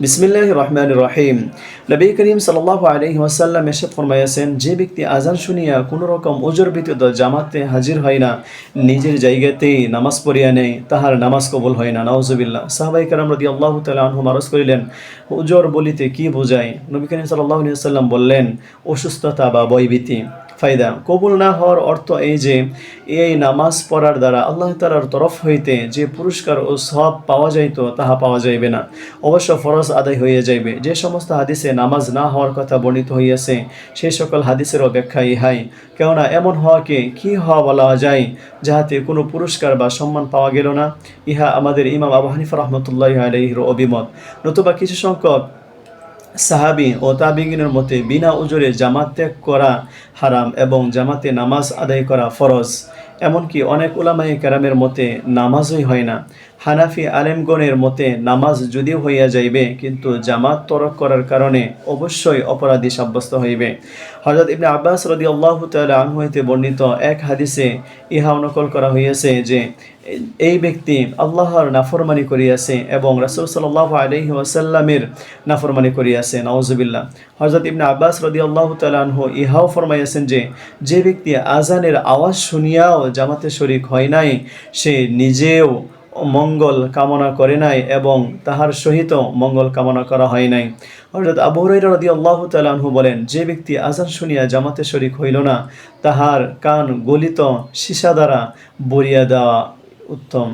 বিসমিল্লাহির রহমানির রহিম। নবী করিম সাল্লাল্লাহু আলাইহি ওয়াসাল্লাম এরশাদ ফরমাইয়াছেন, যে ব্যক্তি আযান শুনিয়া কোনো রকম ওজর ব্যতীত জামাতে হাজির হয় না, নিজের জায়গাতেই নামাজ পড়িয়া নেয়, তাহার নামাজ কবুল হয় না। নাউজুবিল্লাহ। সাহাবায়ে কেরাম রাদিয়াল্লাহু তাআলা আনহুম আরজ করিলেন, ওজর বলিতে কি বোঝায়? নবী করিম সাল্লাল্লাহু আলাইহি ওয়াসাল্লাম বললেন, অসুস্থতা বা ভয়ভীতি। ফায়দা: কবুল না হওয়ার অর্থ এই যে এই নামাজ পড়ার দ্বারা আল্লাহ তাআলার তরফ হইতে যে পুরস্কার ও সওয়াব পাওয়া যাইত তাহা পাওয়া যাইবে না, অবশ্য ফরজ আদায় হইয়া যাইবে। যে সমস্ত হাদিসে নামাজ না হওয়ার কথা বর্ণিত হইয়াছে সেই সকল হাদিসেরও ব্যাখ্যা ইহাই। কেননা এমন হওয়াকে কি হওয়া বলা যায় যাহাতে কোনো পুরস্কার বা সম্মান পাওয়া গেল না? ইহা আমাদের ইমাম আবু হানিফা রহমতুল্লাহি আলাইহির অভিমত। নতুবা কিছু সংখ্যক সাহাবী ও তাবিঈনের মতে বিনা উজরে জামাত ত্যাগ করা হারাম এবং জামাতে নামাজ আদায় করা ফরজ। এমনকি অনেক উলামায়ে কেরামের মতে নামাজই হয় না। হানাফি আলেমগণের মতে নামাজ যদিও হইয়া যাইবে, কিন্তু জামাত তরক করার কারণে অবশ্যই অপরাধী সাব্যস্ত হইবে। হযরত ইবনে আব্বাস রাদিয়াল্লাহু তাআলা আনহু হইতে বর্ণিত এক হাদিসে ইহা নকল করা হইয়াছে যে এই ব্যক্তি আল্লাহর নাফরমানি করিয়াছে এবং রাসূল সাল্লাল্লাহু আলাইহি ওয়াসাল্লামের নাফরমানি করিয়াছে। নাউজুবিল্লাহ। হযরত ইবনে আব্বাস রাদিয়াল্লাহু তাআলা আনহু ইহাও ফরমাইয়াছেন যে ব্যক্তি আযানের আওয়াজ শুনিয়াও জামাতে শরীক হয় নাই, সে নিজেও মঙ্গল কামনা করে নাই এবং তাহার সহিত মঙ্গল কামনা করা হয় নাই। হযরত আবু হুরায়রা রাদিয়াল্লাহু তাআলা আনহু বলেন, যে ব্যক্তি আযান শুনিয়া জামাতে শরীক হইল না, তাহার কান গলিত সীসা দ্বারা বরিয়া দেওয়া উত্তম।